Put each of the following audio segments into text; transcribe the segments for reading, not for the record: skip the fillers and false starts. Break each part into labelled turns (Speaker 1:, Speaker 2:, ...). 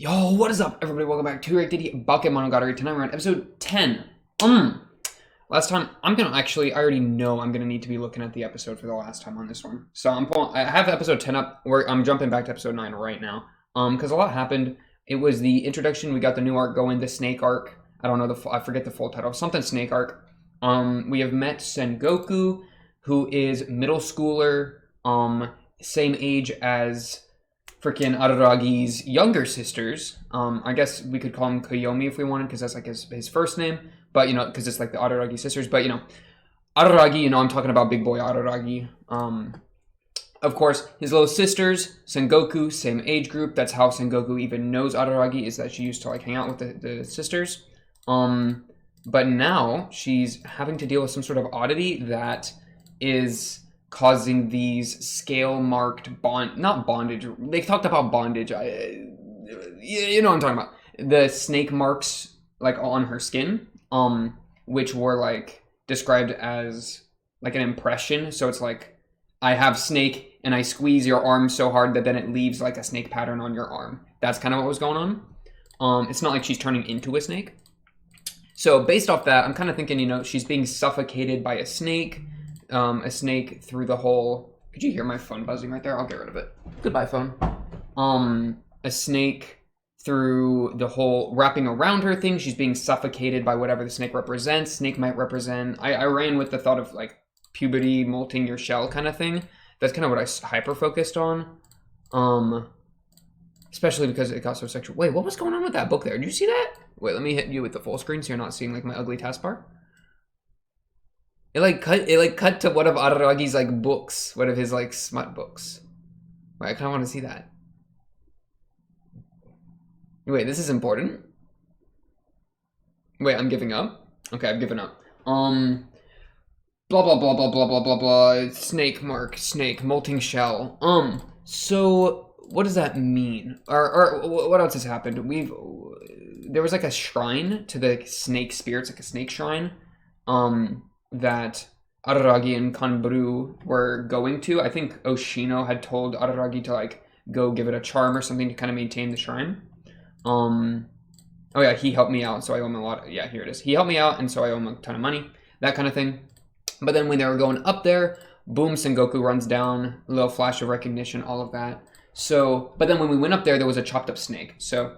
Speaker 1: Yo, what is up, everybody? Welcome back to Bakemonogatari. Tonight we're on episode 10. Last time, I already know I'm gonna need to be looking at the episode for the last time on this one. So I have episode 10 up, I'm jumping back to episode 9 right now. Because a lot happened. It was the introduction, we got the new arc going, the snake arc. I don't know, I forget the full title, something snake arc. We have met Sengoku, who is middle schooler, same age as freaking Araragi's younger sisters. I guess we could call him Koyomi if we wanted, because that's like his first name. But, you know, because it's like the Araragi sisters. But, you know, Araragi, you know, I'm talking about big boy Araragi. Of course, his little sisters, Sengoku, same age group. That's how Sengoku even knows Araragi, is that she used to, like, hang out with the sisters. But now she's having to deal with some sort of oddity that is causing these scale-marked not bondage. They talked about bondage. You know what I'm talking about. The snake marks, like, on her skin, which were, like, described as, like, an impression. So it's like, I have snake, and I squeeze your arm so hard that then it leaves, like, a snake pattern on your arm. That's kind of what was going on. It's not like she's turning into a snake. So based off that, I'm kind of thinking, you know, she's being suffocated by a snake through the whole... Could you hear my phone buzzing right there? I'll get rid of it. Goodbye, phone. A snake through the whole wrapping around her thing. She's being suffocated by whatever the snake represents. Snake might represent... I ran with the thought of, like, puberty, molting your shell kind of thing. That's kind of what I hyper-focused on. Especially because it got so sexual. Wait, what was going on with that book there? Did you see that? Wait, let me hit you with the full screen so you're not seeing, like, my ugly taskbar. It cut to one of Araragi's, like, books. One of his, like, smut books. Wait, I kind of want to see that. Wait, this is important. Wait, I'm giving up? Okay, I've given up. Blah, blah, blah, blah, blah, blah, blah, blah. Snake mark, snake, molting shell. So, what does that mean? Or what else has happened? There was, like, a shrine to the snake spirits, like a snake shrine. That Araragi and Kanburu were going to. I think Oshino had told Araragi to, like, go give it a charm or something to kind of maintain the shrine. Oh yeah, he helped me out, so I owe him a lot. Yeah, here it is. He helped me out, and so I owe him a ton of money. That kind of thing. But then when they were going up there, boom, Sengoku runs down. A little flash of recognition, all of that. So, but then when we went up there was a chopped up snake. So,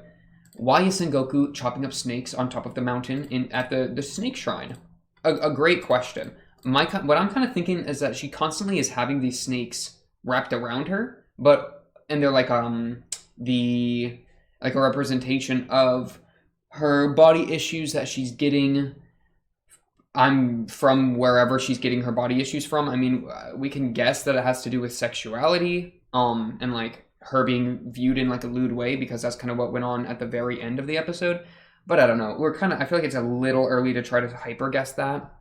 Speaker 1: why is Sengoku chopping up snakes on top of the mountain at the snake shrine? A great question. What I'm kind of thinking is that she constantly is having these snakes wrapped around her, and they're like a representation of her body issues that she's getting. I'm from wherever she's getting her body issues from. I mean, we can guess that it has to do with sexuality, and like her being viewed in like a lewd way, because that's kind of what went on at the very end of the episode. But I don't know. I feel like it's a little early to try to hyper guess that.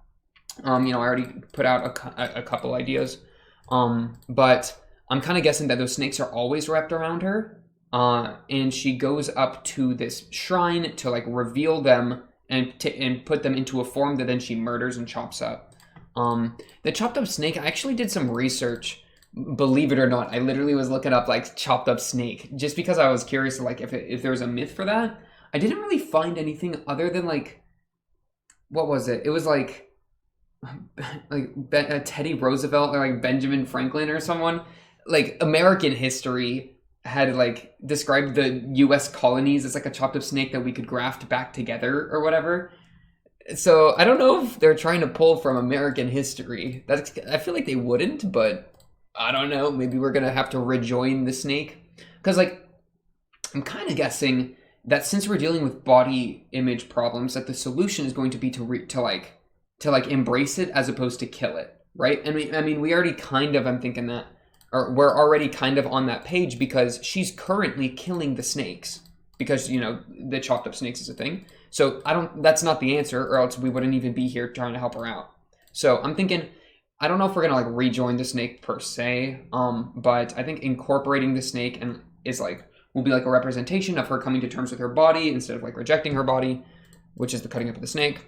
Speaker 1: You know, I already put out a couple ideas. But I'm kind of guessing that those snakes are always wrapped around her. And she goes up to this shrine to, like, reveal them and put them into a form that then she murders and chops up. The chopped up snake, I actually did some research. Believe it or not, I literally was looking up, like, chopped up snake. Just because I was curious, like, if there was a myth for that. I didn't really find anything other than, like, what was it? It was like Teddy Roosevelt or like Benjamin Franklin or someone. Like, American history had, like, described the U.S. colonies as like a chopped up snake that we could graft back together or whatever. So I don't know if they're trying to pull from American history. I feel like they wouldn't, but I don't know. Maybe we're gonna have to rejoin the snake, because, like, I'm kind of guessing that since we're dealing with body image problems, that the solution is going to be to embrace it as opposed to kill it, right? And I mean, we already kind of, I'm thinking that, or we're already kind of on that page, because she's currently killing the snakes, because, you know, the chopped up snakes is a thing. So that's not the answer, or else we wouldn't even be here trying to help her out. So I'm thinking, I don't know if we're gonna, like, rejoin the snake per se, but I think incorporating the snake will be like a representation of her coming to terms with her body instead of, like, rejecting her body, which is the cutting up of the snake.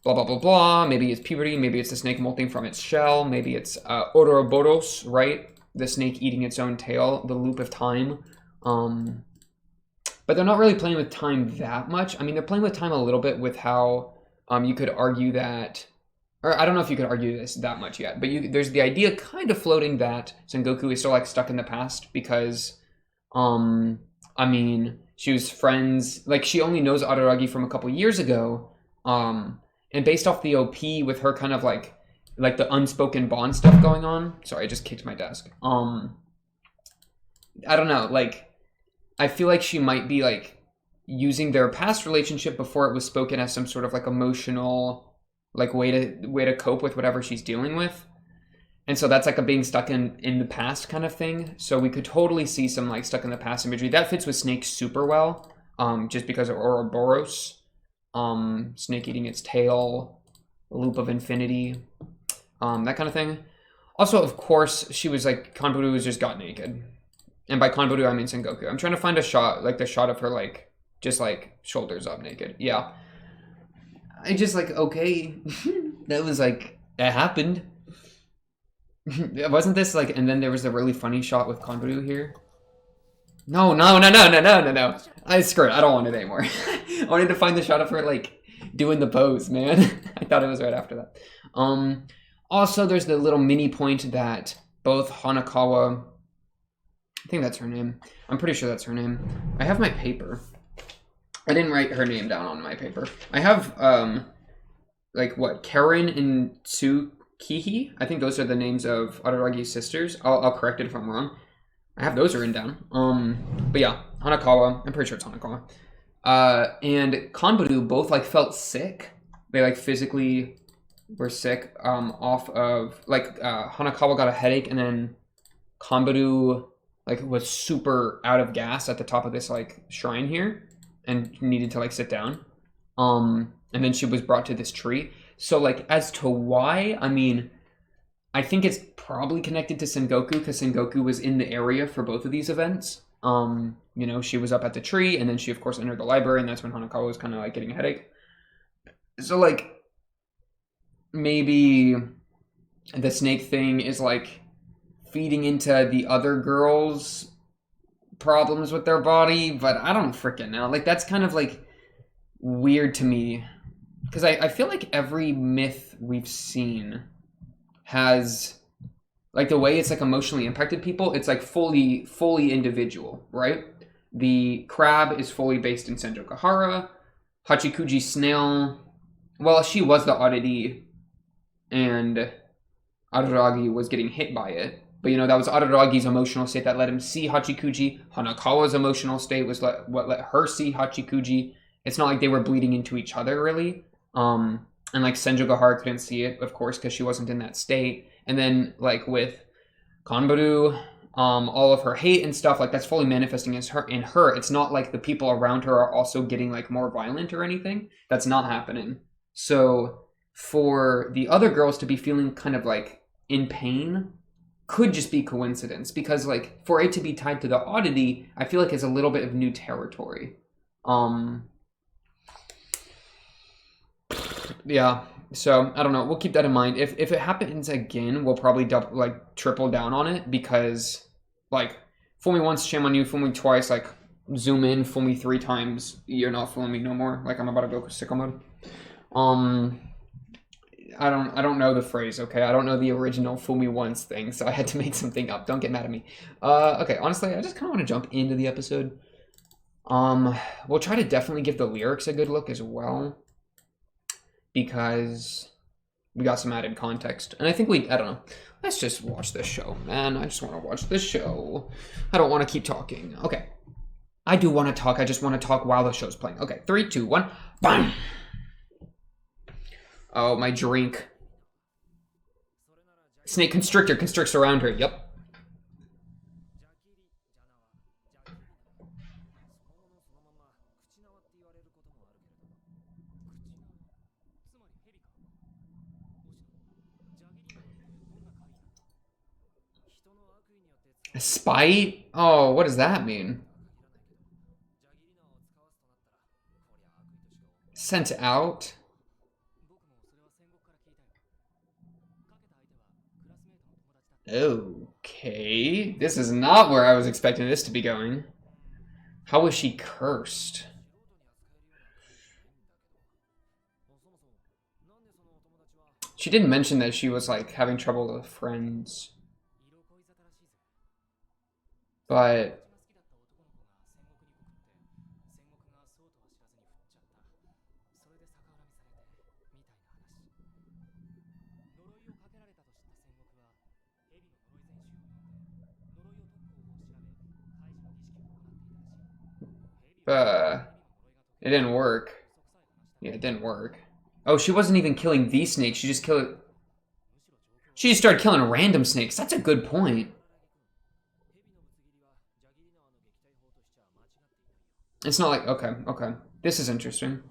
Speaker 1: Blah, blah, blah, blah. Maybe it's puberty. Maybe it's the snake molting from its shell. Maybe it's Ouroboros, right? The snake eating its own tail, the loop of time. but they're not really playing with time that much. I mean, they're playing with time a little bit with how you could argue that, or I don't know if you could argue this that much yet, but there's the idea kind of floating that Sengoku is still like stuck in the past because, I mean, she was friends, like she only knows Araragi from a couple years ago, and based off the OP with her kind of like the unspoken bond stuff going on. Sorry, I just kicked my desk. I don't know, like I feel like she might be like using their past relationship before it was spoken as some sort of like emotional like way to cope with whatever she's dealing with. And so that's like a being stuck in the past kind of thing. So we could totally see some like stuck in the past imagery. That fits with Snake super well, just because of Ouroboros. Snake eating its tail, loop of infinity, that kind of thing. Also, of course, she was like, Kanburu just got naked. And by Kanburu, I mean Sengoku. I'm trying to find a shot, like the shot of her like, just like shoulders up naked. Yeah. I just like, okay, that was like, it happened. Wasn't this like, and then there was a really funny shot with Kanburu here. No. I screw it. I don't want it anymore. I wanted to find the shot of her like doing the pose, man. I thought it was right after that. Also, there's the little mini point that both Hanakawa, I think that's her name. I'm pretty sure that's her name. I have my paper. I didn't write her name down on my paper. I have, like what, Karen and Tsukihi? I think those are the names of Araragi's sisters. I'll correct it if I'm wrong. I have those written down. But yeah, Hanakawa. I'm pretty sure it's Hanakawa. And Kanburu both like felt sick. They like physically were sick. Off of like Hanakawa got a headache, and then Kanburu like was super out of gas at the top of this like shrine here, and needed to like sit down. And then she was brought to this tree. So like as to why, I mean, I think it's probably connected to Sengoku because Sengoku was in the area for both of these events. You know, she was up at the tree, and then she of course entered the library, and that's when Hanakawa was kind of like getting a headache. So like maybe the snake thing is like feeding into the other girls' problems with their body, but I don't freaking know. Like that's kind of like weird to me because I feel like every myth we've seen has like the way it's like emotionally impacted people, it's like fully individual, right? The crab is fully based in Senjokahara. Hachikuji snail, well, she was the oddity, and Araragi was getting hit by it. But you know, that was Araragi's emotional state that let him see Hachikuji. Hanakawa's emotional state was what let her see Hachikuji. It's not like they were bleeding into each other really. And like Senjogahara couldn't see it, of course, because she wasn't in that state. And then like with Kanburu, all of her hate and stuff, like that's fully manifesting as her in her. It's not like the people around her are also getting like more violent or anything. That's not happening. So for the other girls to be feeling kind of like in pain could just be coincidence, because like for it to be tied to the oddity, I feel like it's a little bit of new territory. Yeah, so I don't know. We'll keep that in mind. If it happens again, we'll probably triple down on it, because like fool me once, shame on you. Fool me twice, like zoom in. Fool me 3 times, you're not fooling me no more. Like I'm about to go sicko mode. I don't know the phrase, okay? I don't know the original fool me once thing, so I had to make something up. Don't get mad at me. Okay, honestly, I just kind of want to jump into the episode. We'll try to definitely give the lyrics a good look as well, because we got some added context. And I think I don't know. Let's just watch this show, man. I just want to watch this show. I don't want to keep talking. Okay. I do want to talk. I just want to talk while the show's playing. Okay, 3, 2, 1. Bam! Oh, my drink. Snake constrictor constricts around her. Yep. Spite? Oh, what does that mean? Sent out? Okay, this is not where I was expecting this to be going. How was she cursed? She didn't mention that she was like having trouble with friends. But it didn't work. Yeah, it didn't work. Oh, she wasn't even killing the snake. She just killed. She just started killing random snakes. That's a good point. It's not like, okay, okay. This is interesting.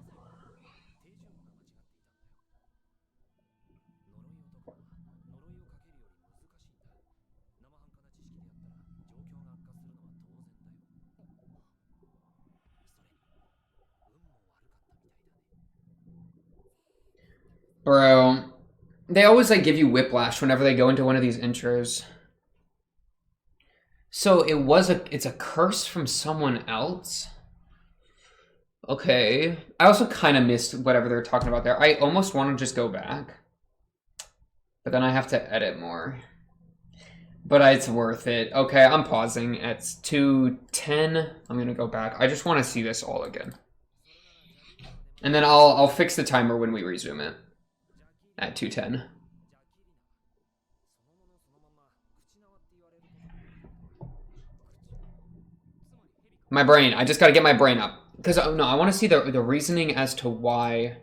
Speaker 1: Bro, they always like give you whiplash whenever they go into one of these intros. So it's a curse from someone else? Okay. I also kind of missed whatever they're talking about there. I almost want to just go back. But then I have to edit more. But it's worth it. Okay, I'm pausing. It's 2:10. I'm going to go back. I just want to see this all again. And then I'll fix the timer when we resume it. At 2:10. My brain. I just got to get my brain up. Because, no, I want to see the reasoning as to why...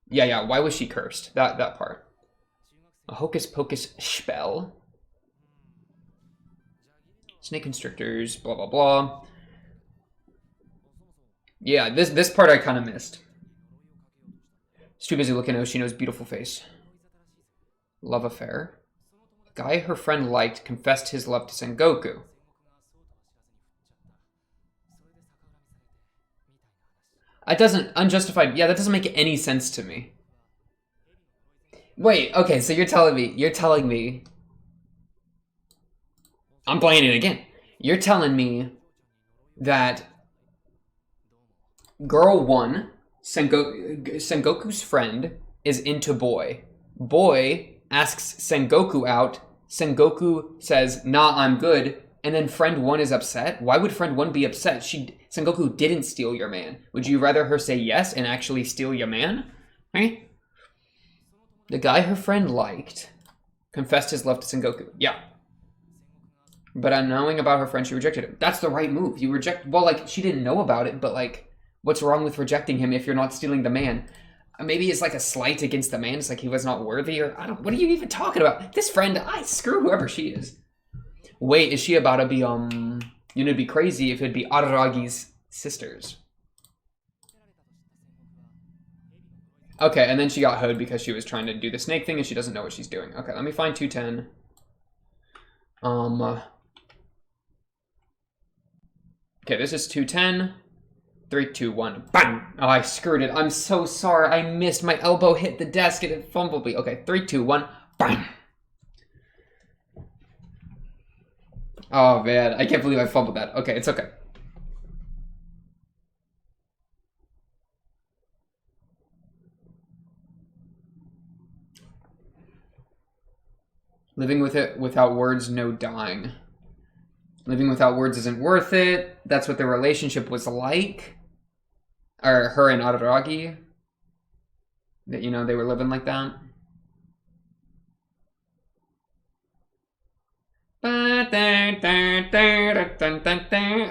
Speaker 1: Yeah, why was she cursed? That part. A hocus pocus spell. Snake constrictors, blah, blah, blah. Yeah, this part I kind of missed. She's too busy looking at Oshino's beautiful face. Love affair. The guy her friend liked confessed his love to Sengoku. It doesn't, unjustified, yeah, that doesn't make any sense to me. Wait, okay, so you're telling me, I'm playing it again. You're telling me that girl 1, Sengoku's friend, is into boy. Boy asks Sengoku out. Sengoku says, nah, I'm good. And then friend 1 is upset? Why would friend 1 be upset? Sengoku didn't steal your man. Would you rather her say yes and actually steal your man? Right? The guy her friend liked confessed his love to Sengoku. Yeah. But knowing about her friend, she rejected him. That's the right move. You reject... Well, like, she didn't know about it, but, like, what's wrong with rejecting him if you're not stealing the man? Maybe it's like a slight against the man. It's like he was not worthy, or... I don't... What are you even talking about? This friend... screw whoever she is. Wait, is she about to be, You know, it'd be crazy if it'd be Araragi's sisters. Okay, and then she got hoed because she was trying to do the snake thing and she doesn't know what she's doing. Okay, let me find 2:10. Okay, this is 2:10. 3, 2, 1. Bang! Oh, I screwed it. I'm so sorry. I missed. My elbow hit the desk and it fumbled me. Okay, 3, 2, 1. Bang! Oh, man. I can't believe I fumbled that. Okay, it's okay. Living with it without words, no dying. Living without words isn't worth it. That's what their relationship was like. Or her and Araragi. That, you know, they were living like that. I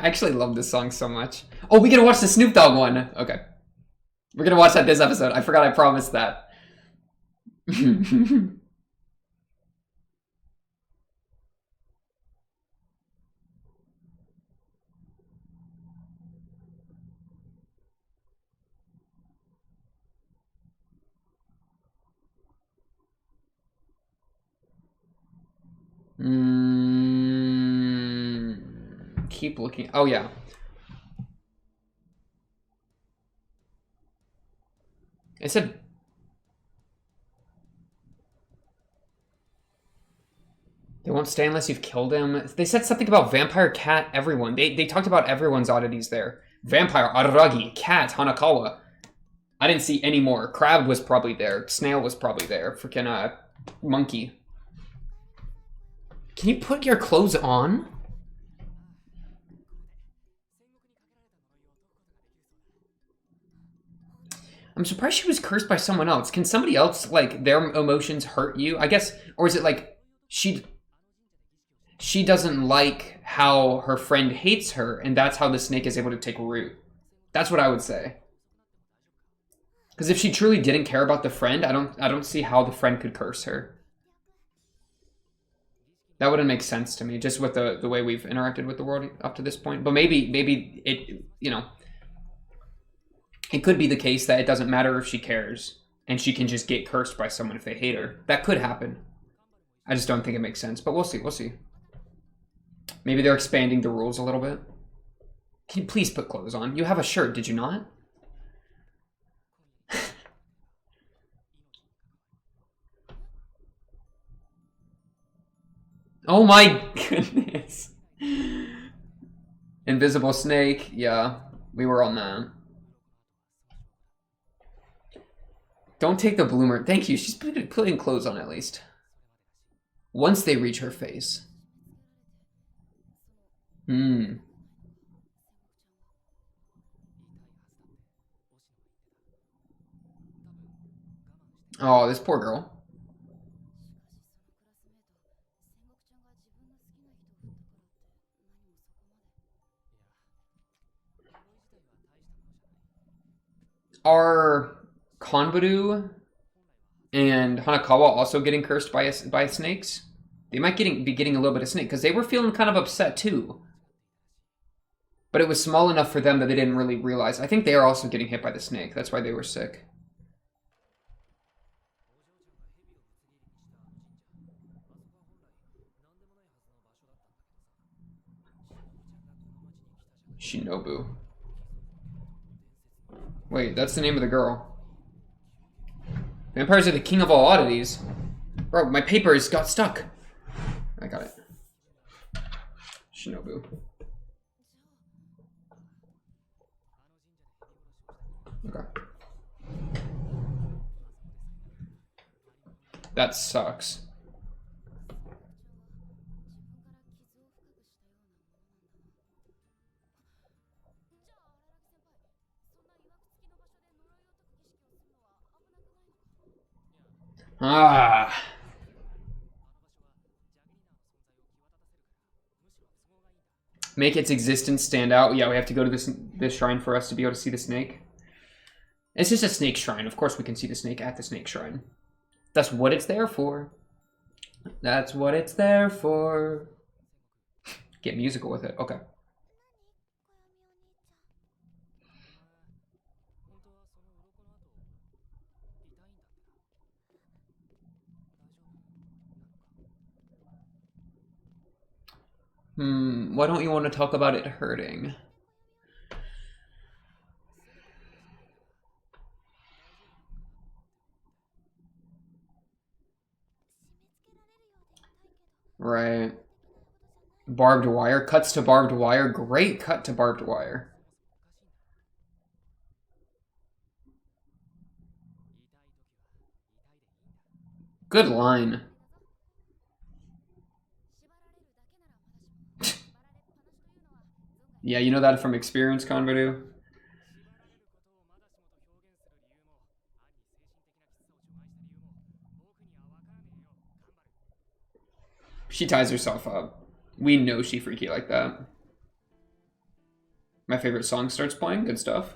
Speaker 1: actually love this song so much. Oh, we gotta watch the Snoop Dogg one. Okay. We're gonna watch that this episode. I forgot I promised that. Keep looking. Oh, yeah. It said... They won't won't stay unless you've killed him. They said something about vampire, cat, everyone. They talked about everyone's oddities there. Vampire, Arararagi, cat, Hanakawa. I didn't see any more. Crab was probably there. Snail was probably there. Freaking monkey. Can you put your clothes on? I'm surprised she was cursed by someone else. Can somebody else, like, their emotions hurt you? I guess, or is it like she doesn't like how her friend hates her, and that's how the snake is able to take root. That's what I would say. Because if she truly didn't care about the friend, I don't see how the friend could curse her. That wouldn't make sense to me, just with the way we've interacted with the world up to this point. But maybe it, you know, it could be the case that it doesn't matter if she cares, and she can just get cursed by someone if they hate her. That could happen. I just don't think it makes sense, but we'll see, we'll see. Maybe they're expanding the rules a little bit. Can you please put clothes on? You have a shirt, did you not? Oh my goodness. Invisible snake, yeah, we were on that. Don't take the bloomer. Thank you, she's putting clothes on at least. Once they reach her face. Oh, this poor girl. Are Konbaru and Hanakawa also getting cursed by snakes? They might be getting a little bit of snake, because they were feeling kind of upset too. But it was small enough for them that they didn't really realize. I think they are also getting hit by the snake. That's why they were sick. Shinobu. Wait, that's the name of the girl. Vampires are the king of all oddities. Bro, my papers got stuck. I got it. Shinobu. Okay. That sucks. Ah. Make its existence stand out. Yeah, we have to go to this shrine for us to be able to see the snake. It's just a snake shrine. Of course we can see the snake at the snake shrine. That's what it's there for. That's what it's there for. Get musical with it. Okay. Why don't you want to talk about it hurting? Right. Barbed wire. Cuts to barbed wire. Great cut to barbed wire. Good line. Yeah, you know that from experience, Convedu? She ties herself up. We know she freaky like that. My favorite song starts playing. Good stuff.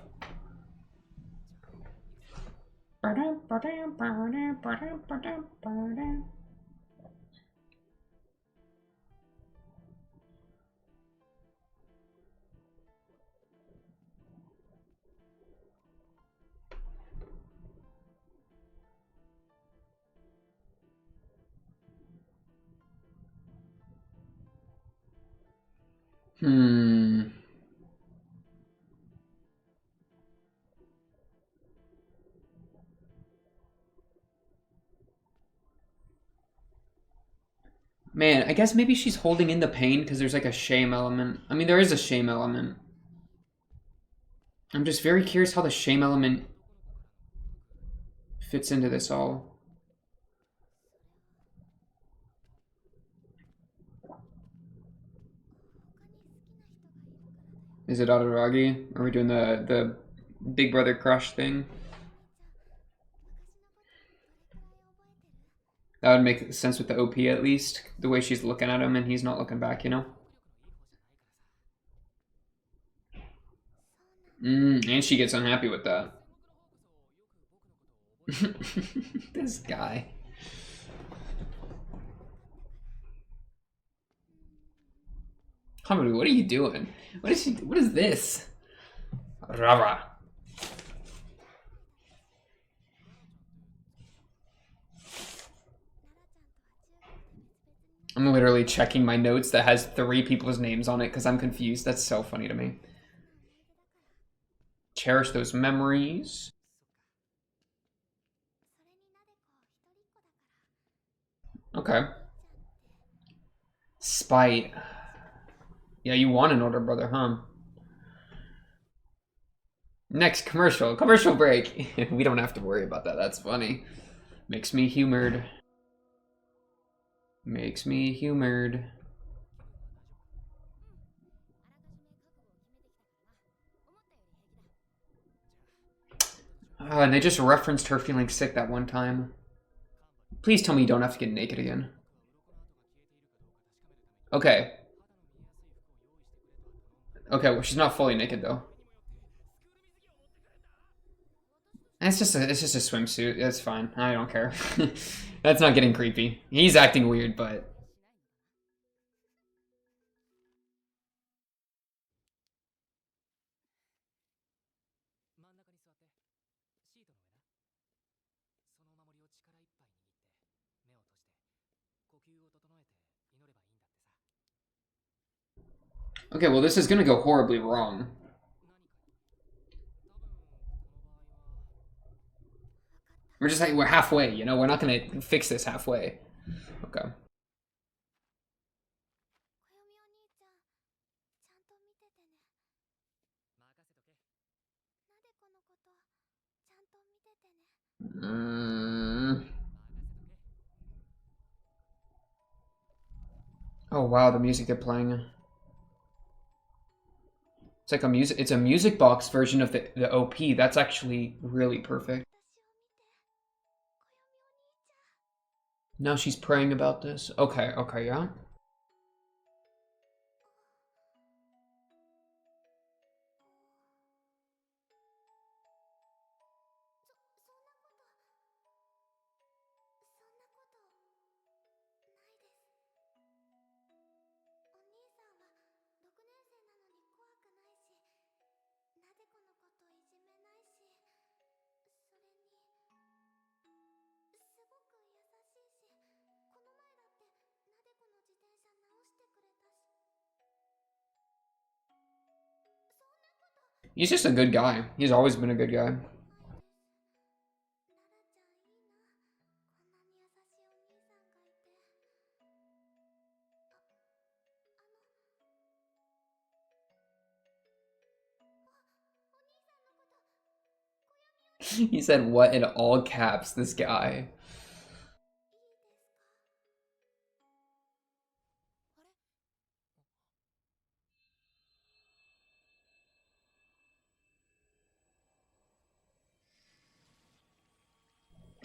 Speaker 1: Man, I guess maybe she's holding in the pain because there's like a shame element. I mean, there is a shame element. I'm just very curious how the shame element fits into this all. Is it Arararagi? Are we doing the Big Brother crush thing? That would make sense with the OP at least. The way she's looking at him and he's not looking back, you know? And she gets unhappy with that. This guy. Hamaru, what are you doing? What is this? Rara. I'm literally checking my notes that has 3 people's names on it because I'm confused. That's so funny to me. Cherish those memories. Okay. Spite. Yeah, you want an older brother, huh? Next commercial. Commercial break. We don't have to worry about that. That's funny. Makes me humored. Makes me humored. And they just referenced her feeling sick that one time. Please tell me you don't have to get naked again. Okay. Okay, well, she's not fully naked though. It's just a swimsuit. That's fine. I don't care. That's not getting creepy. He's acting weird, but okay, well, this is gonna go horribly wrong. We're just like, we're halfway, you know? We're not gonna fix this halfway. Okay. Oh wow, the music they're playing. It's like it's a music box version of the OP. That's actually really perfect. Now she's praying about this. Okay, okay, yeah. He's just a good guy. He's always been a good guy. He said what in all caps, this guy.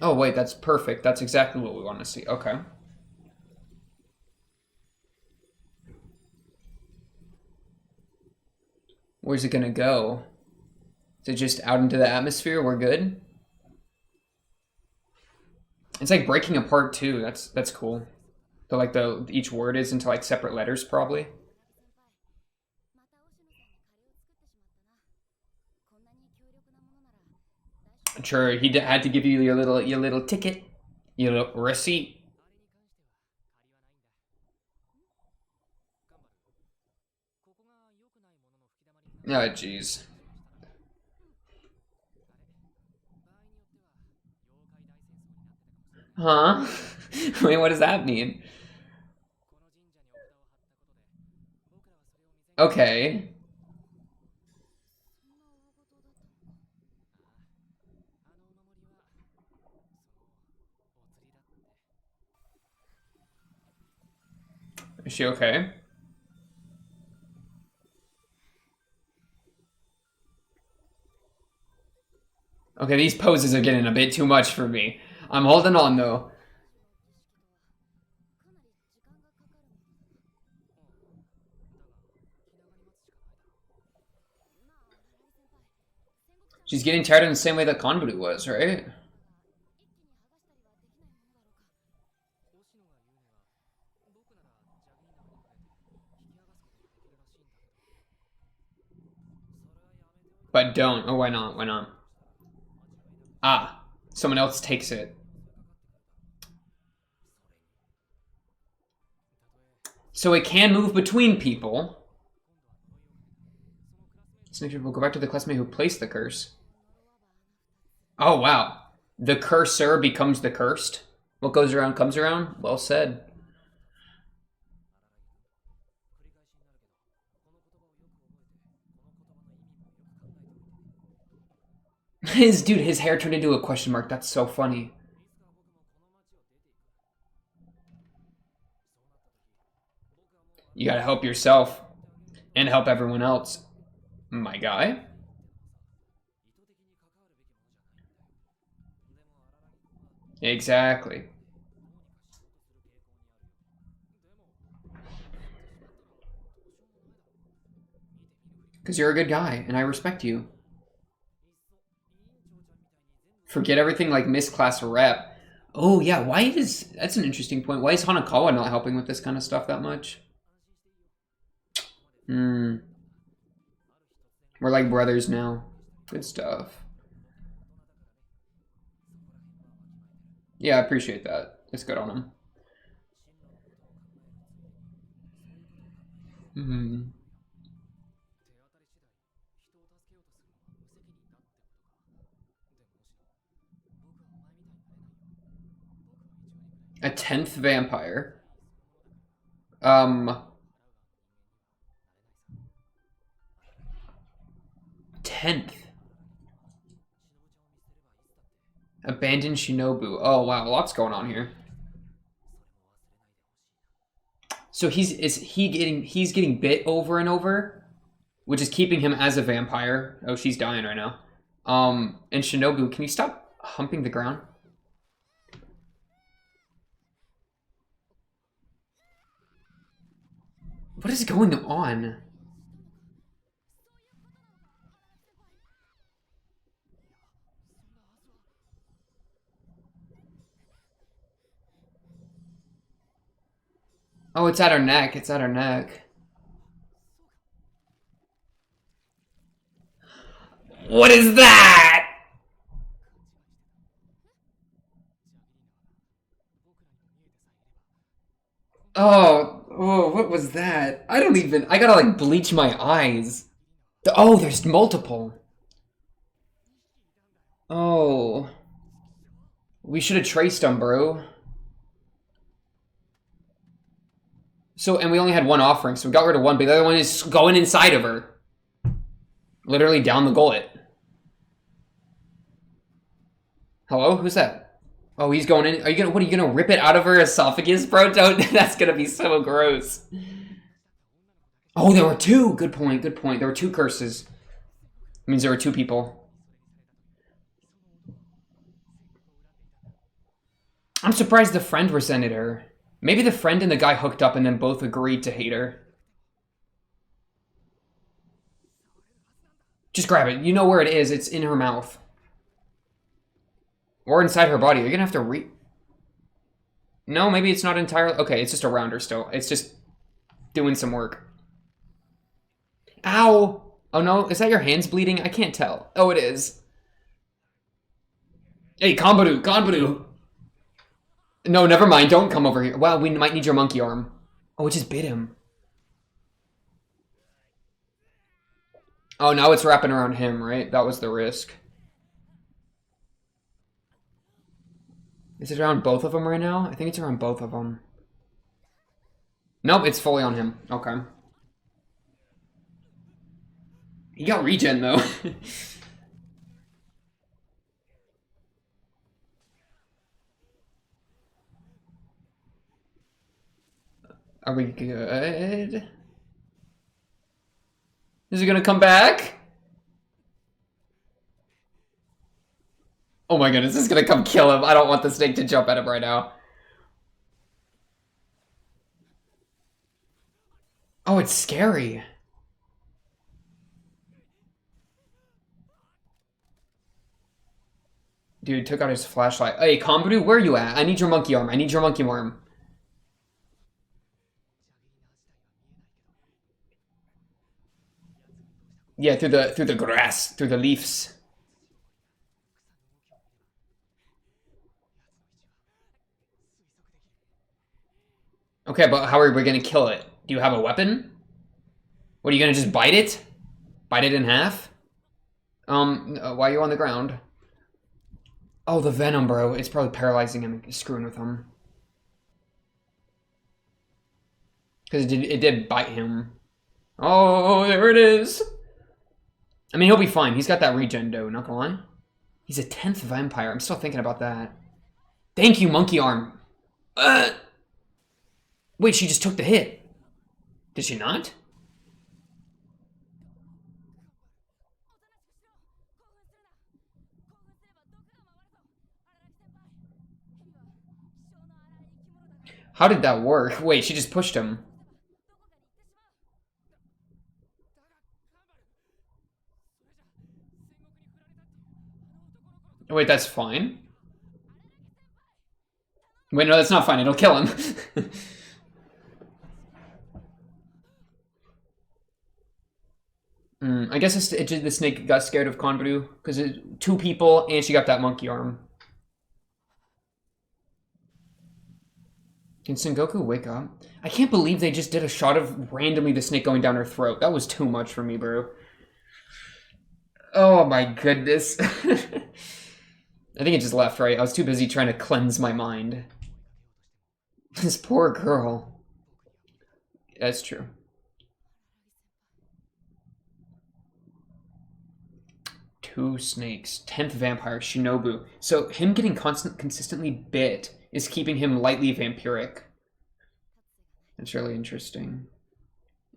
Speaker 1: Oh wait, that's perfect. That's exactly what we want to see. Okay. Where's it gonna go? Is it just out into the atmosphere? We're good? It's like breaking apart too. That's cool. So like each word is into like separate letters probably. Sure, he had to give you your little ticket, your little receipt. Oh, jeez. Huh? Wait, what does that mean? Okay. Is she okay? Okay, these poses are getting a bit too much for me. I'm holding on, though. She's getting tired in the same way that Konburu was, right? But don't. Oh, why not? Why not? Ah, someone else takes it. So it can move between people. Snake will go back to the classmate who placed the curse. Oh, wow. The cursor becomes the cursed. What goes around comes around. Well said. His hair turned into a question mark. That's so funny. You gotta help yourself and help everyone else. My guy? Exactly. Because you're a good guy, and I respect you. Forget everything like misclass rep. Oh, yeah, why is... That's an interesting point. Why is Hanakawa not helping with this kind of stuff that much? We're like brothers now. Good stuff. Yeah, I appreciate that. It's good on him. A 10th vampire. 10th. Abandoned Shinobu. Oh wow, lots going on here. So he's getting bit over and over, which is keeping him as a vampire. Oh, she's dying right now. And Shinobu, can you stop humping the ground? What is going on? Oh, it's at her neck. It's at her neck. What is that? Oh, what was that? I don't even... I gotta, like, bleach my eyes. Oh, there's multiple. Oh. We should have traced them, bro. So, and we only had one offering, so we got rid of one, but the other one is going inside of her. Literally down the gullet. Hello? Who's that? Oh, he's going in. What are you gonna rip it out of her esophagus, bro? Don't, that's gonna be so gross. Oh, there were two. Good point, good point. There were two curses. It means there were two people. I'm surprised the friend resented her. Maybe the friend and the guy hooked up and then both agreed to hate her. Just grab it. You know where it is. It's in her mouth. Or inside her body. You're gonna have to No, maybe it's not entirely... Okay, it's just around her still. It's just doing some work. Ow! Oh no, is that your hands bleeding? I can't tell. Oh, it is. Hey, Konburu! No, never mind. Don't come over here. Wow, we might need your monkey arm. Oh, it just bit him. Oh, now it's wrapping around him, right? That was the risk. Is it around both of them right now? I think it's around both of them. Nope, it's fully on him. Okay. He got regen though. Are we good? Is he gonna come back? Oh my goodness, this is gonna come kill him. I don't want the snake to jump at him right now. Oh, it's scary. Dude took out his flashlight. Hey, Kombudu, where are you at? I need your monkey arm. I need your monkey arm. Yeah, through the grass, through the leaves. Okay, but how are we gonna kill it? Do you have a weapon? What, are you gonna just bite it? Bite it in half? Why are you on the ground? Oh, the venom, bro. It's probably paralyzing him and screwing with him. Because it did bite him. Oh, there it is. I mean, he'll be fine. He's got that regen, though, not gonna lie. He's a 10th vampire. I'm still thinking about that. Thank you, monkey arm. Wait, she just took the hit. Did she not? How did that work? Wait, she just pushed him. Wait, that's fine. Wait, no, that's not fine. It'll kill him. I guess the snake got scared of Konbaru because two people and she got that monkey arm. Can Sengoku wake up? I can't believe they just did a shot of randomly the snake going down her throat. That was too much for me, bro. Oh my goodness. I think it just left, right? I was too busy trying to cleanse my mind. This poor girl. That's true. Two snakes. 10th vampire, Shinobu. So him getting consistently bit is keeping him lightly vampiric. That's really interesting.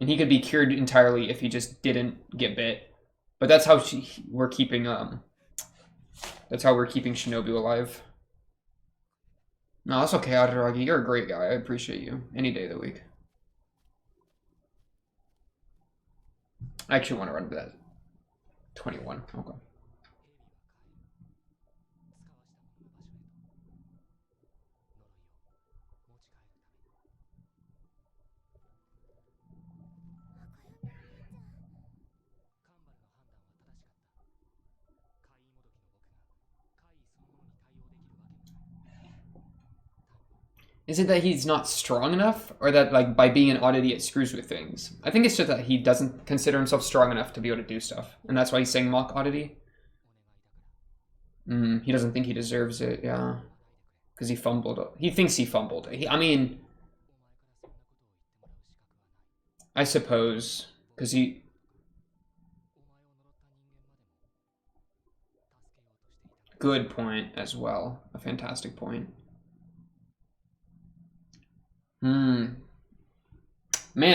Speaker 1: And he could be cured entirely if he just didn't get bit. But that's how we're keeping Shinobu alive. No, that's okay, Arararagi. You're a great guy. I appreciate you. Any day of the week. I actually want to run that. 21. Okay. Is it that he's not strong enough? Or that, like, by being an oddity, it screws with things? I think it's just that he doesn't consider himself strong enough to be able to do stuff. And that's why he's saying mock oddity? He doesn't think he deserves it, yeah. Because he fumbled. He thinks he fumbled. I mean... I suppose. Because he... Good point as well. A fantastic point. Man,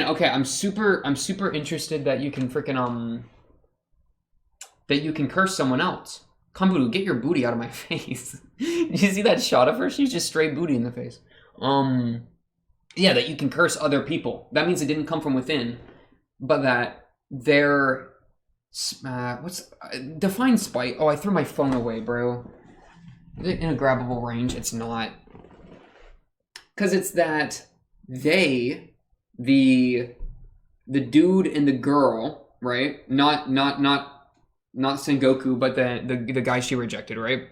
Speaker 1: okay, I'm super interested that you can freaking that you can curse someone else. Kombudu, get your booty out of my face. Did you see that shot of her? She's just straight booty in the face. Yeah, that you can curse other people. That means it didn't come from within, but that they're define spite? Oh, I threw my phone away, bro. Is it in a grabbable range? It's not. Because it's that they, the dude and the girl, right? Not Sengoku, but the guy she rejected, right?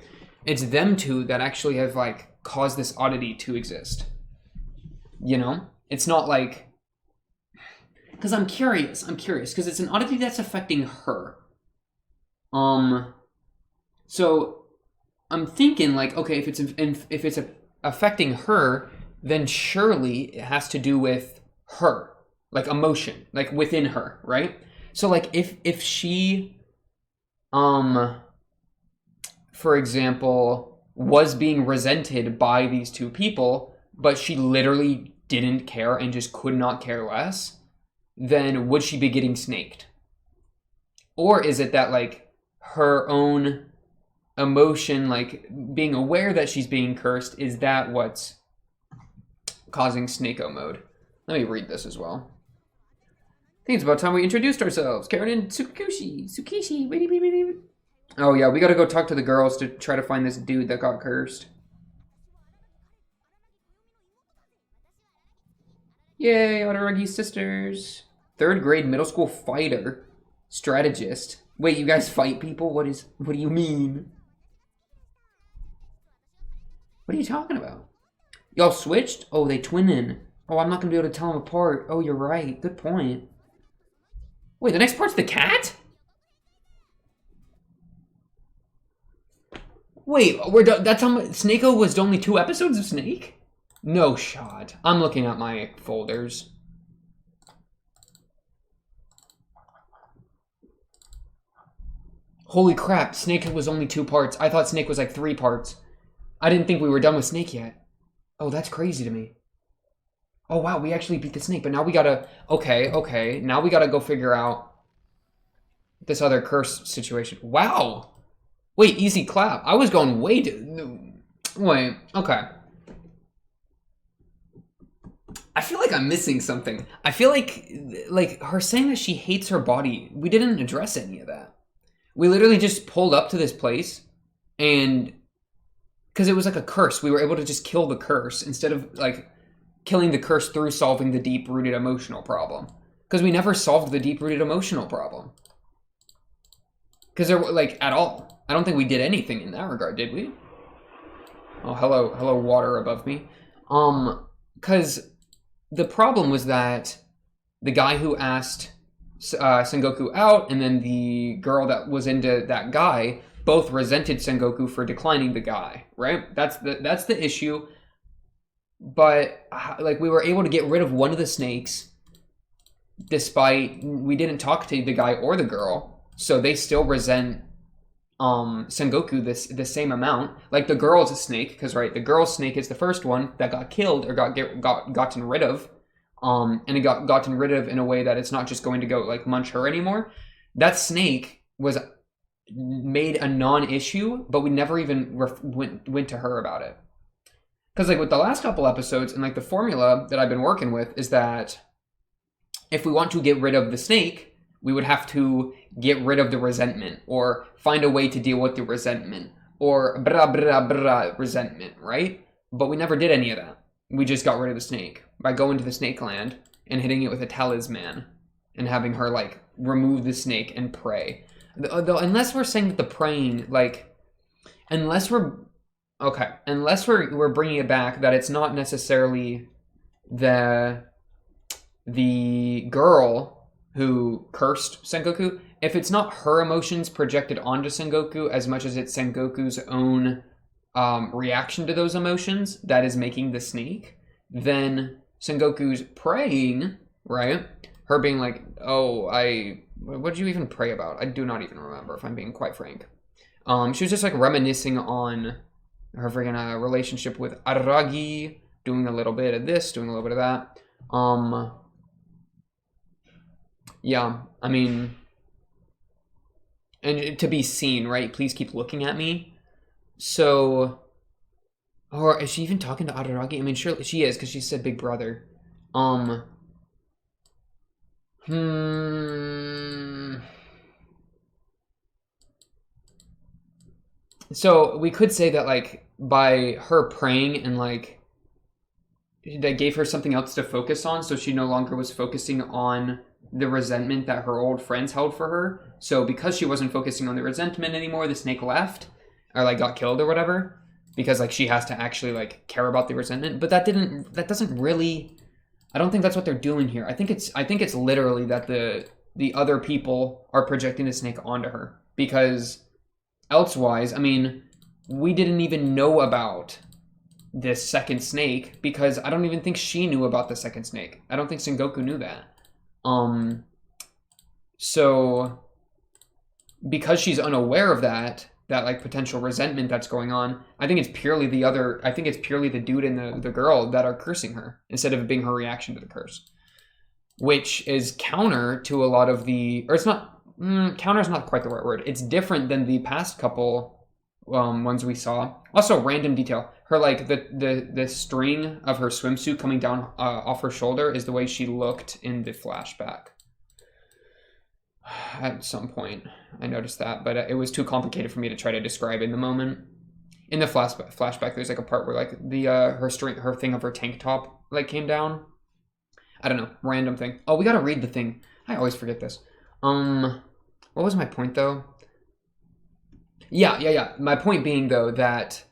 Speaker 1: It's them two that actually have like caused this oddity to exist. You know? It's not like, because I'm curious, because it's an oddity that's affecting her. So I'm thinking like, okay, if it's affecting her, then surely it has to do with her, like emotion, like within her, right? So like if she for example was being resented by these two people, but she literally didn't care and just could not care less, then would she be getting snaked? Or is it that like her own emotion, like being aware that she's being cursed, is that what's causing Snake-O mode? Let me read this as well. I think it's about time we introduced ourselves. Karen and Tsukishi. Wait. Oh yeah, we gotta go talk to the girls to try to find this dude that got cursed. Yay, Arararagi sisters. 3rd grade middle school fighter. Strategist. Wait, you guys fight people? What do you mean? What are you talking about? Y'all switched? Oh, they twinning. Oh, I'm not gonna be able to tell them apart. Oh, you're right. Good point. Wait, the next part's the cat? Wait, we're done. That's how much. Snake-O was only 2 episodes of Snake? No shot. I'm looking at my folders. Holy crap, Snake was only 2 parts. I thought Snake was like 3 parts. I didn't think we were done with Snake yet. Oh, that's crazy to me. Oh wow, we actually beat the snake, but now we gotta... Okay. Now we gotta go figure out this other curse situation. Wow! Wait, easy clap. I was going way too... Wait, okay. I feel like I'm missing something. I feel like her saying that she hates her body, we didn't address any of that. We literally just pulled up to this place and... Because it was like a curse. We were able to just kill the curse instead of like killing the curse through solving the deep-rooted emotional problem. Because we never solved the deep-rooted emotional problem. Because there were like at all. I don't think we did anything in that regard, did we? Oh, hello water above me. Because the problem was that the guy who asked Sengoku out and then the girl that was into that guy both resented Sengoku for declining the guy, right? That's the issue. But like we were able to get rid of one of the snakes despite we didn't talk to the guy or the girl, so they still resent Sengoku the same amount. Like the girl's a snake, because right, the girl's snake is the first one that got killed or gotten rid of. And it got gotten rid of in a way that it's not just going to go like munch her anymore. That snake was made a non-issue, but we never even went to her about it. Because like with the last couple episodes and like the formula that I've been working with is that if we want to get rid of the snake, we would have to get rid of the resentment or find a way to deal with the resentment or resentment, right? But we never did any of that. We just got rid of the snake by going to the snake land and hitting it with a talisman and having her like remove the snake and pray. Though, unless we're saying that the praying, like, unless we're bringing it back that it's not necessarily the girl who cursed Sengoku. If it's not her emotions projected onto Sengoku as much as it's Sengoku's own reaction to those emotions that is making the snake, then Sengoku's praying, right? Her being like, oh, what did you even pray about? I do not even remember, if I'm being quite frank. She was just like reminiscing on her freaking relationship with Araragi, doing a little bit of this, doing a little bit of that. Yeah, I mean, and to be seen, right? Please keep looking at me. So, or is she even talking to Araragi? I mean, surely she is, because she said big brother. So we could say that like by her praying and like that gave her something else to focus on, so she no longer was focusing on the resentment that her old friends held for her. So because she wasn't focusing on the resentment anymore, the snake left or like got killed or whatever, because like she has to actually like care about the resentment. But that doesn't really, I don't think that's what they're doing here. I think it's literally that the other people are projecting the snake onto her, because elsewise, I mean, we didn't even know about this second snake because I don't even think she knew about the second snake. I don't think Sengoku knew that. So because she's unaware of that like potential resentment that's going on, I think it's purely the dude and the girl that are cursing her instead of it being her reaction to the curse, which is counter to a lot of the, or it's not, counter is not quite the right word. It's different than the past couple ones we saw. Also, random detail, her like the string of her swimsuit coming down off her shoulder is the way she looked in the flashback. At some point I noticed that, but it was too complicated for me to try to describe in the moment. In the flashback, there's like a part where like the her thing of her tank top like came down. I don't know, random thing. Oh, we gotta read the thing. I always forget this. What was my point though? Yeah. My point being though that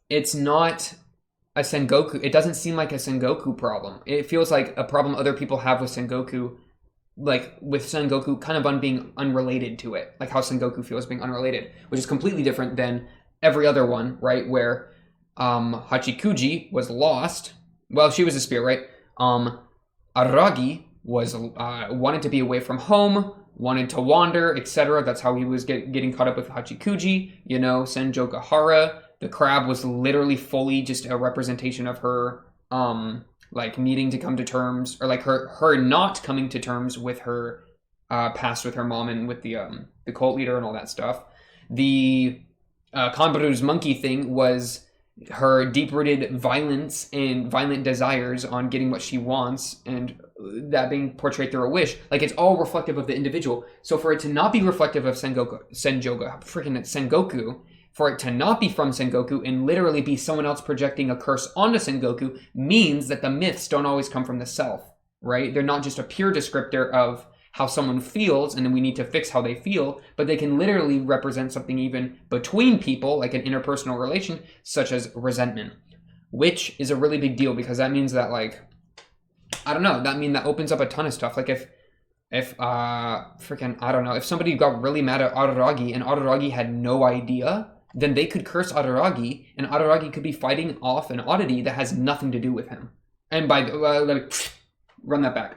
Speaker 1: it's not a Sengoku. It doesn't seem like a Sengoku problem. It feels like a problem other people have with Sengoku. Like with Sengoku kind of being unrelated to it, like how Sengoku feels being unrelated, which is completely different than every other one, right? Where Hachikuji was lost. Well, she was a spear, right? Araragi was wanted to be away from home, wanted to wander, etc. That's how he was getting caught up with Hachikuji. You know, Senjogahara, the crab, was literally fully just a representation of her like needing to come to terms, or like her not coming to terms with her past with her mom and with the cult leader and all that stuff. The Kanbaru's monkey thing was her deep-rooted violence and violent desires on getting what she wants, and that being portrayed through a wish. Like, it's all reflective of the individual. So for it to not be reflective of Sengoku, for it to not be from Sengoku and literally be someone else projecting a curse onto Sengoku, means that the myths don't always come from the self, right? They're not just a pure descriptor of how someone feels and then we need to fix how they feel, but they can literally represent something even between people, like an interpersonal relation, such as resentment, which is a really big deal because that means that, like, I don't know, that opens up a ton of stuff. Like if I don't know, if somebody got really mad at Araragi and Araragi had no idea, then they could curse Araragi, and Araragi could be fighting off an oddity that has nothing to do with him. And by let me run that back.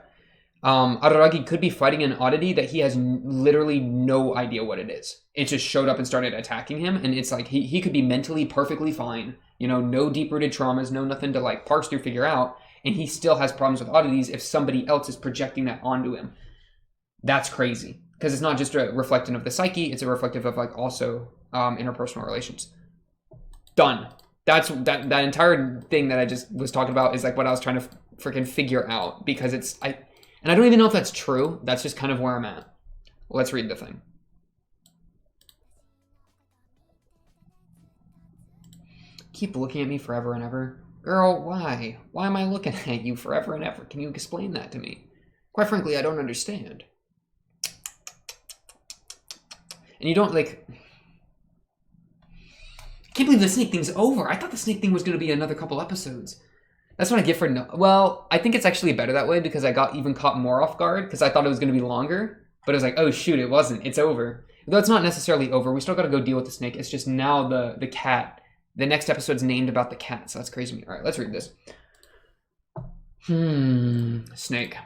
Speaker 1: Araragi could be fighting an oddity that he has literally no idea what it is. It just showed up and started attacking him, and it's like he could be mentally perfectly fine, you know, no deep-rooted traumas, no nothing to like parse through, figure out, and he still has problems with oddities if somebody else is projecting that onto him. That's crazy, because it's not just a reflection of the psyche, it's a reflective of like also interpersonal relations. Done. That entire thing that I just was talking about is like what I was trying to freaking figure out, because and I don't even know if that's true. That's just kind of where I'm at. Let's read the thing. Keep looking at me forever and ever. Girl, why? Why am I looking at you forever and ever? Can you explain that to me? Quite frankly, I don't understand. And you don't, like... I can't believe the snake thing's over. I thought the snake thing was going to be another couple episodes. That's what I get for no... Well, I think it's actually better that way because I got even caught more off guard because I thought it was going to be longer. But it was like, oh shoot, it wasn't. It's over. Though it's not necessarily over. We still got to go deal with the snake. It's just now the cat. The next episode's named about the cat, so that's crazy to me. All right, let's read this. Snake.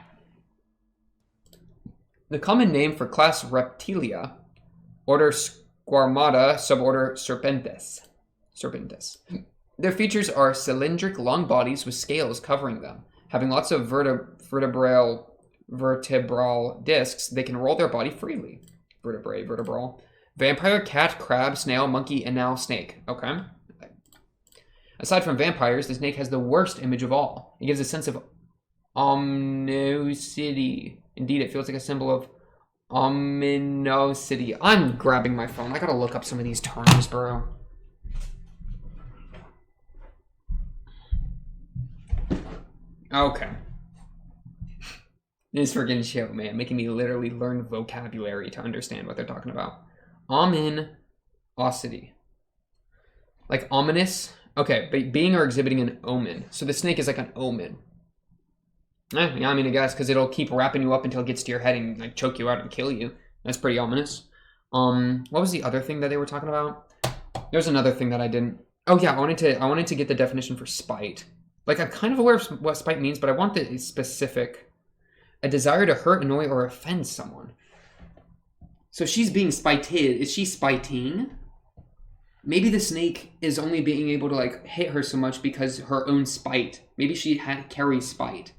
Speaker 1: The common name for class Reptilia, order Squamata, suborder Serpentes. Their features are cylindric long bodies with scales covering them. Having lots of vertebral discs, they can roll their body freely. Vertebral. Vampire, cat, crab, snail, monkey, and now snake. Okay. Aside from vampires, the snake has the worst image of all. It gives a sense of omnicity. Indeed, it feels like a symbol of ominosity. I'm grabbing my phone. I gotta look up some of these terms, bro. Okay. This freaking show, man. Making me literally learn vocabulary to understand what they're talking about. Ominosity. Like ominous. Okay, but being or exhibiting an omen. So the snake is like an omen. Yeah, I mean, I guess, because it'll keep wrapping you up until it gets to your head and like choke you out and kill you. That's pretty ominous. What was the other thing that they were talking about? There's another thing that I didn't... Oh yeah, I wanted to get the definition for spite. Like, I'm kind of aware of what spite means, but I want the specific... A desire to hurt, annoy, or offend someone. So she's being spited. Is she spiting? Maybe the snake is only being able to like hit her so much because her own spite. Maybe she carries spite.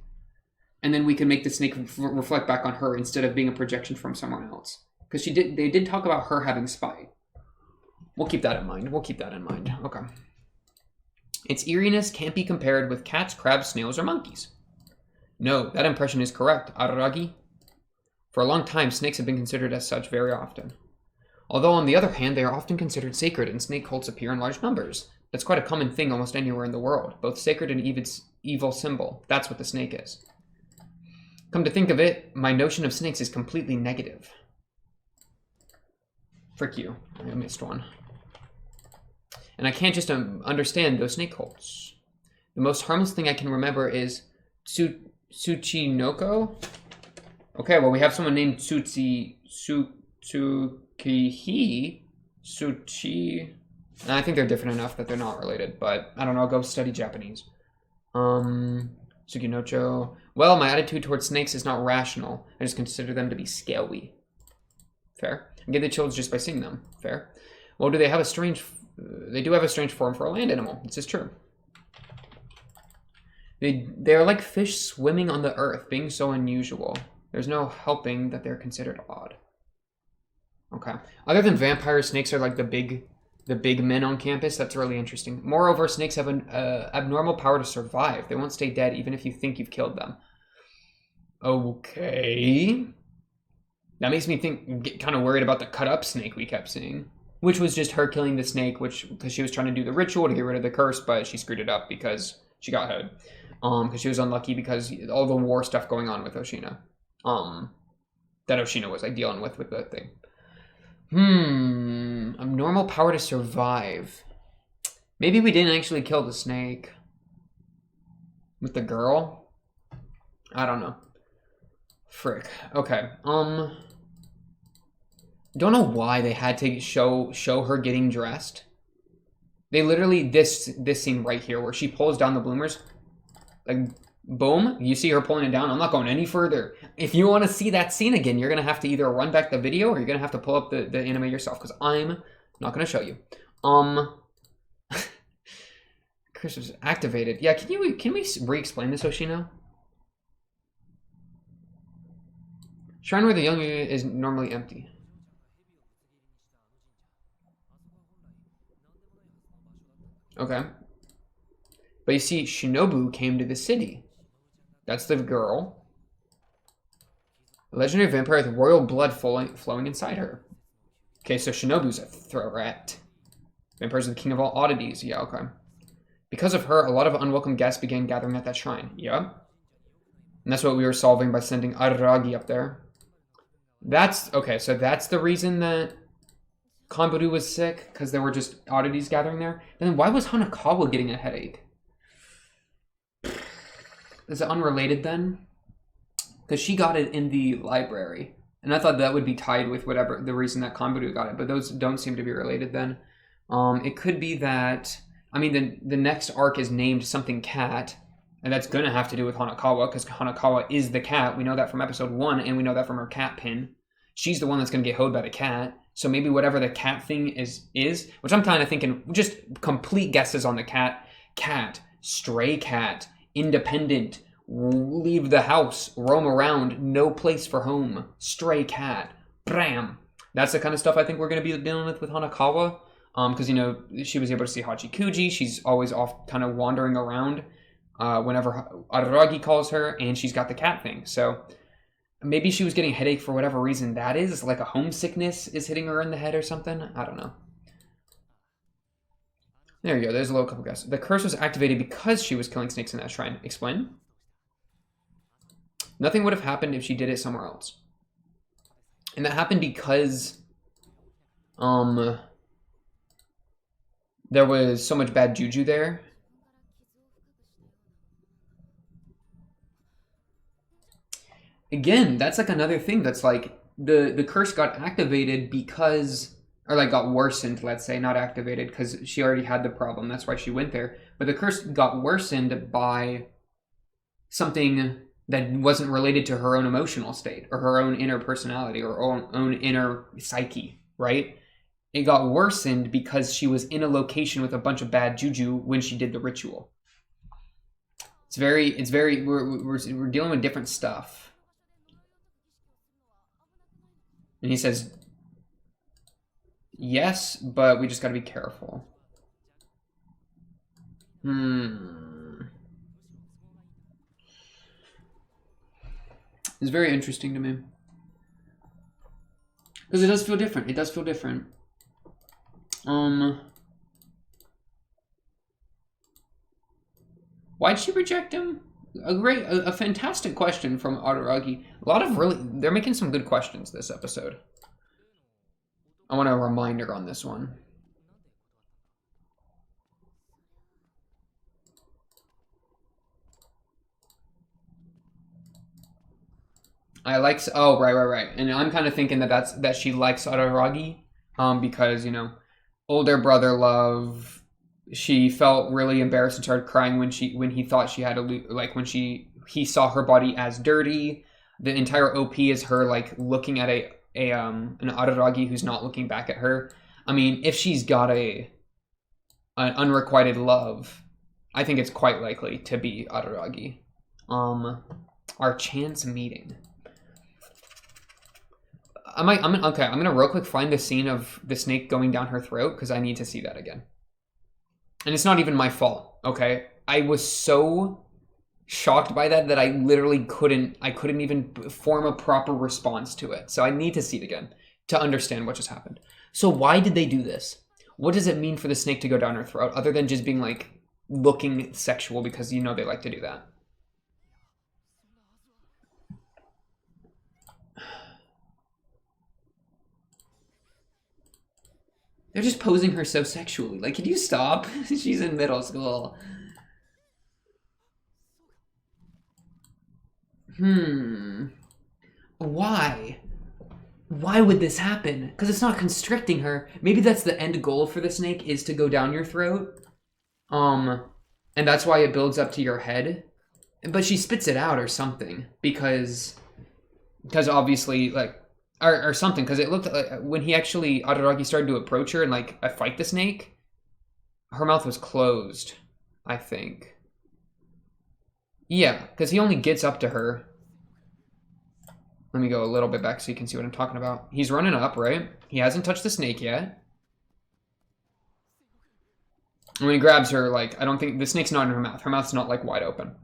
Speaker 1: And then we can make the snake reflect back on her instead of being a projection from someone else. Because they did talk about her having spite. We'll keep that in mind. We'll keep that in mind. Okay. Its eeriness can't be compared with cats, crabs, snails, or monkeys. No, that impression is correct, Arararagi. For a long time, snakes have been considered as such very often. Although, on the other hand, they are often considered sacred, and snake cults appear in large numbers. That's quite a common thing almost anywhere in the world. Both sacred and evil symbol. That's what the snake is. Come to think of it, my notion of snakes is completely negative. Frick you. I missed one. And I can't just understand those snake cults. The most harmless thing I can remember is Tsuchinoko? Okay, well, we have someone named Tsukihi. Suchi. I think they're different enough that they're not related, but I don't know, I'll go study Japanese. Tsukinocho. Well, my attitude towards snakes is not rational. I just consider them to be scaly. Fair. I get the chills just by seeing them. Fair. Well, they do have a strange form for a land animal. This is true. They are like fish swimming on the earth, being so unusual. There's no helping that they're considered odd. Okay. Other than vampires, snakes are like the big men on campus. That's really interesting. Moreover, snakes have an abnormal power to survive. They won't stay dead even if you think you've killed them. Okay. That makes me get kind of worried about the cut up snake we kept seeing. Which was just her killing the snake, because she was trying to do the ritual to get rid of the curse, but she screwed it up because she got hit. Because she was unlucky because all the war stuff going on with Oshina. That Oshina was like dealing with that thing. Abnormal power to survive. Maybe we didn't actually kill the snake. With the girl? I don't know. Frick. Okay. Don't know why they had to show her getting dressed. They literally, this scene right here where she pulls down the bloomers, like boom, you see her pulling it down. I'm not going any further. If you want to see that scene again, you're gonna have to either run back the video or you're gonna have to pull up the anime yourself, because I'm not gonna show you. Chris was activated. Yeah, can we re-explain this, Oshino? Shrine where the young is normally empty. Okay. But you see, Shinobu came to the city. That's the girl. A legendary vampire with royal blood flowing inside her. Okay, so Shinobu's a threat. Vampires are the king of all oddities. Yeah, okay. Because of her, a lot of unwelcome guests began gathering at that shrine. Yeah. And that's what we were solving by sending Arararagi up there. Okay, so that's the reason that Kanburu was sick, because there were just oddities gathering there. And then why was Hanakawa getting a headache? Is it unrelated then? Because she got it in the library. And I thought that would be tied with whatever the reason that Kanburu got it. But those don't seem to be related then. It could be that, I mean, the next arc is named something cat. And that's going to have to do with Hanakawa, because Hanakawa is the cat. We know that from episode 1, and we know that from her cat pin. She's the one that's going to get hoed by the cat. So maybe whatever the cat thing is, which I'm kind of thinking, just complete guesses on the cat. Cat, stray cat, independent, leave the house, roam around, no place for home, stray cat, bram. That's the kind of stuff I think we're going to be dealing with Hanakawa. Because, you know, she was able to see Hachikuji. She's always off kind of wandering around whenever Araragi calls her, and she's got the cat thing. So maybe she was getting a headache for whatever reason that is, like a homesickness is hitting her in the head or something. I don't know. There you go. There's a little couple guesses. The curse was activated because she was killing snakes in that shrine. Explain. Nothing would have happened if she did it somewhere else. And that happened because there was so much bad juju there. Again, that's like another thing that's like the curse got activated because, or like got worsened, let's say, not activated because she already had the problem. That's why she went there. But the curse got worsened by something that wasn't related to her own emotional state or her own inner personality or own inner psyche, right? It got worsened because she was in a location with a bunch of bad juju when she did the ritual. We're dealing with different stuff. And he says, yes, but we just gotta be careful. It's very interesting to me. Because it does feel different. It does feel different. Why'd she reject him? A fantastic question from Arararagi. They're making some good questions this episode. I want a reminder on this one. Oh, right. And I'm kind of thinking that she likes Arararagi, because, you know, older brother love. She felt really embarrassed and started crying when he thought she had when he saw her body as dirty. The entire OP is her like looking at an Arararagi who's not looking back at her. I mean, if she's got an unrequited love, I think it's quite likely to be Arararagi. Our chance meeting. I'm gonna real quick find the scene of the snake going down her throat because I need to see that again. And it's not even my fault, okay? I was so shocked by that I literally couldn't even form a proper response to it. So I need to see it again to understand what just happened. So why did they do this? What does it mean for the snake to go down her throat other than just being like looking sexual because you know they like to do that? They're just posing her so sexually. Like, can you stop? She's in middle school. Why? Why would this happen? Because it's not constricting her. Maybe that's the end goal for the snake, is to go down your throat. And that's why it builds up to your head. But she spits it out or something. Because obviously, like, or something, because it looked like when Arararagi started to approach her and like fight the snake, her mouth was closed, I think. Yeah, because he only gets up to her. Let me go a little bit back so you can see what I'm talking about. He's running up, right? He hasn't touched the snake yet. And when he grabs her, like, I don't think the snake's not in her mouth. Her mouth's not like wide open.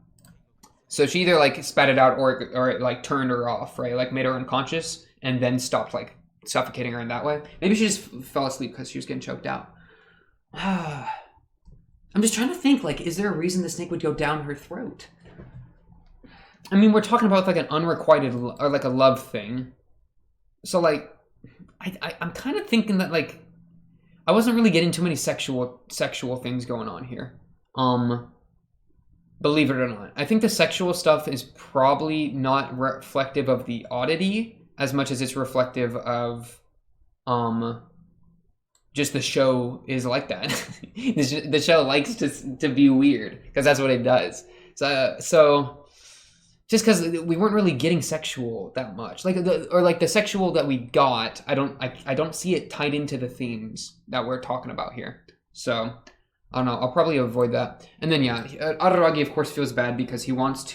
Speaker 1: So she either like spat it out or it like turned her off, right? Like made her unconscious. And then stopped, like, suffocating her in that way. Maybe she just fell asleep because she was getting choked out. I'm just trying to think, like, is there a reason the snake would go down her throat? I mean, we're talking about, like, an unrequited, or, like, a love thing. So, like, I'm kind of thinking that, like, I wasn't really getting too many sexual things going on here. Believe it or not. I think the sexual stuff is probably not reflective of the oddity as much as it's reflective of just the show is like that. The show likes to be weird because that's what it does. So just because we weren't really getting sexual that much, like the sexual that we got, I don't see it tied into the themes that we're talking about here. So I don't know. I'll probably avoid that. And then yeah, Arararagi of course feels bad because he was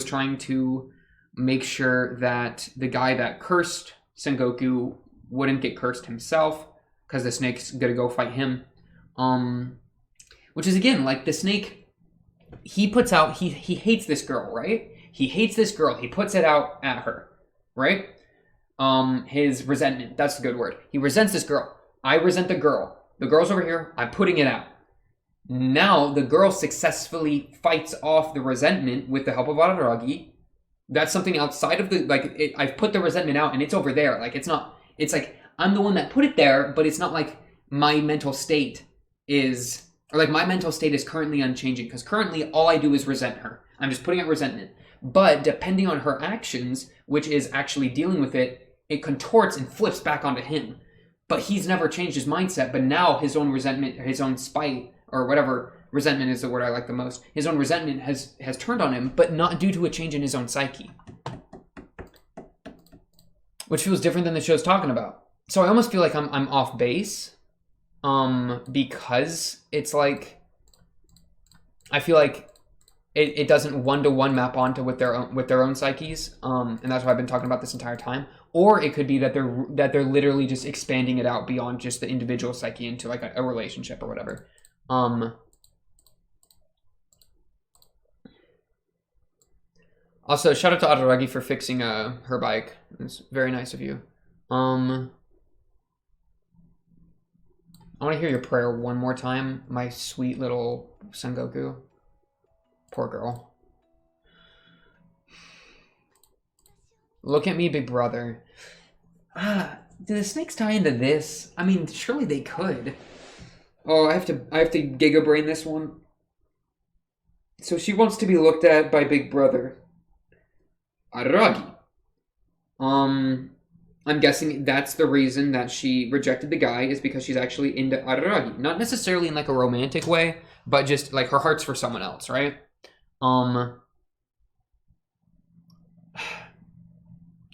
Speaker 1: trying to make sure that the guy that cursed Sengoku wouldn't get cursed himself because the snake's gonna go fight him. Which is again, like the snake, he hates this girl, right? He hates this girl. He puts it out at her, right? His resentment, that's the good word. He resents this girl. I resent the girl. The girl's over here. I'm putting it out. Now the girl successfully fights off the resentment with the help of Arararagi. That's something outside of I've put the resentment out and it's over there. Like, it's like, I'm the one that put it there, but it's not like my mental state is currently unchanging. Because currently all I do is resent her. I'm just putting out resentment. But depending on her actions, which is actually dealing with it, it contorts and flips back onto him. But he's never changed his mindset. But now his own resentment, his own spite, or whatever resentment is the word I like the most. His own resentment has turned on him, but not due to a change in his own psyche. Which feels different than the show's talking about. So I almost feel like I'm off base. Because it's like, I feel like it doesn't one-to-one map onto with their own psyches. And that's why I've been talking about this entire time. Or it could be that they're literally just expanding it out beyond just the individual psyche into like a relationship or whatever. Also, shout out to Arararagi for fixing her bike. It's very nice of you. I want to hear your prayer one more time, my sweet little Sengoku. Poor girl. Look at me, big brother. Do the snakes tie into this? I mean, surely they could. Oh, I have to Giga Brain this one. So she wants to be looked at by Big Brother Araragi. I'm guessing that's the reason that she rejected the guy, is because she's actually into Araragi. Not necessarily in like a romantic way, but just like her heart's for someone else, right?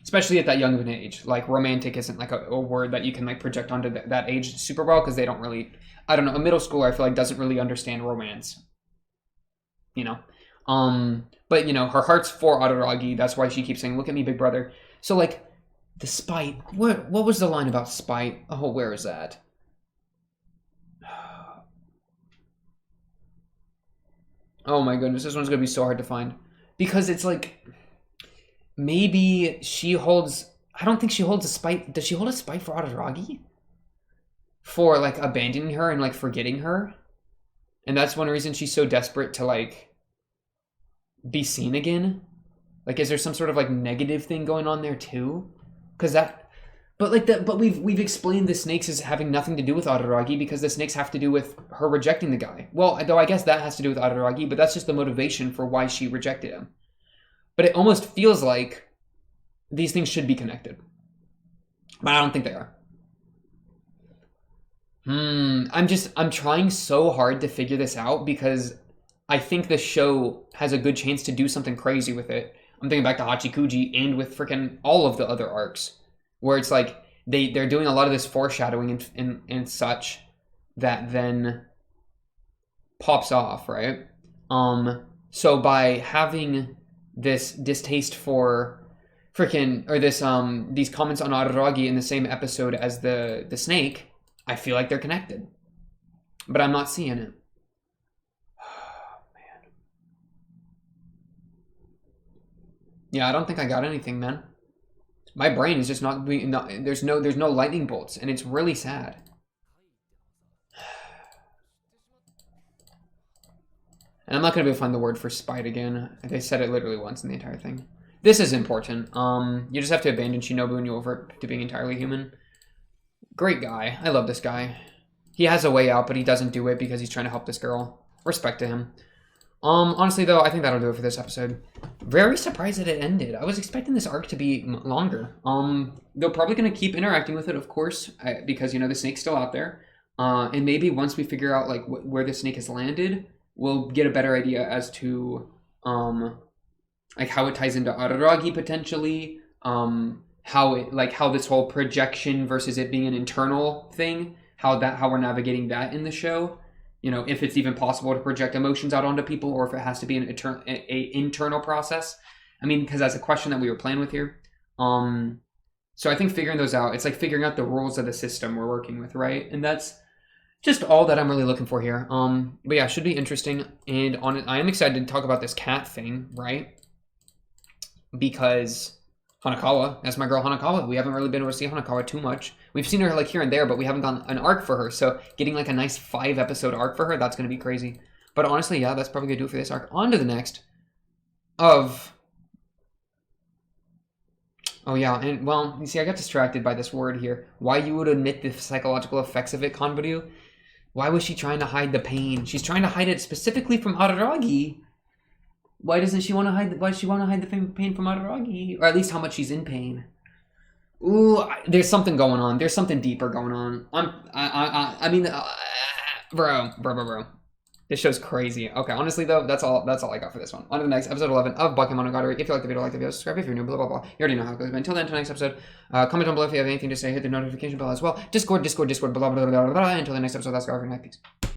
Speaker 1: Especially at that young of an age. Like, romantic isn't like a word that you can like project onto that age super well, because they don't really, I don't know, a middle schooler I feel like doesn't really understand romance. You know? But you know, her heart's for Araragi, that's why she keeps saying, look at me, big brother. So like, the spite, what was the line about spite? Oh, where is that? Oh my goodness, this one's gonna be so hard to find. Because it's like, maybe she holds, I don't think she holds a spite. Does she hold a spite for Araragi? For like abandoning her and like forgetting her? And that's one reason she's so desperate to like be seen again? Like, is there some sort of like negative thing going on there too? Because that, but we've explained the snakes as having nothing to do with Araragi, because the snakes have to do with her rejecting the guy. Well, though I guess that has to do with Araragi, but that's just the motivation for why she rejected him. But it almost feels like these things should be connected. But I don't think they are. I'm trying so hard to figure this out, because I think the show has a good chance to do something crazy with it. I'm thinking back to Hachikuji and with freaking all of the other arcs, where it's like they're doing a lot of this foreshadowing and such that then pops off, right? So by having this distaste for freaking, or this these comments on Araragi in the same episode as the snake, I feel like they're connected, but I'm not seeing it. Yeah, I don't think I got anything, man. My brain is just not being, there's no lightning bolts, and it's really sad. And I'm not going to be able to find the word for spite again. They said it literally once in the entire thing. This is important. You just have to abandon Shinobu and you revert to being entirely human. Great guy. I love this guy. He has a way out, but he doesn't do it because he's trying to help this girl. Respect to him. Honestly, though, I think that'll do it for this episode. Very surprised that it ended. I was expecting this arc to be longer. They're probably going to keep interacting with it, of course, because, you know, the snake's still out there. And maybe once we figure out, like, where the snake has landed, we'll get a better idea as to, like, how it ties into Araragi, potentially. How this whole projection versus it being an internal thing, how we're navigating that in the show. You know, if it's even possible to project emotions out onto people, or if it has to be an internal process. I mean, because that's a question that we were playing with here. So I think figuring those out, it's like figuring out the rules of the system we're working with, right? And that's just all that I'm really looking for here. But yeah, it should be interesting. And I am excited to talk about this cat thing, right? Because Hanakawa, that's my girl Hanakawa. We haven't really been able to see Hanakawa too much. We've seen her like here and there, but we haven't gotten an arc for her. So getting like a nice 5-episode arc for her, that's going to be crazy. But honestly, yeah, that's probably going to do it for this arc. On to the next of... Oh yeah, and well, you see, I got distracted by this word here. Why you would admit the psychological effects of it, Konbaru? Why was she trying to hide the pain? She's trying to hide it specifically from Araragi. Why doesn't she want to hide? Why does she want to hide the pain from Araragi, or at least how much she's in pain? Ooh, there's something going on. There's something deeper going on. I mean, bro. This show's crazy. Okay, honestly though, that's all I got for this one. On to the next episode 11 of Bakemonogatari. If you like the video, subscribe if you're new, blah blah blah. You already know how it goes. But until then, to the next episode, comment down below if you have anything to say. Hit the notification bell as well. Discord, blah blah blah blah. Until the next episode, that's all for tonight. Peace.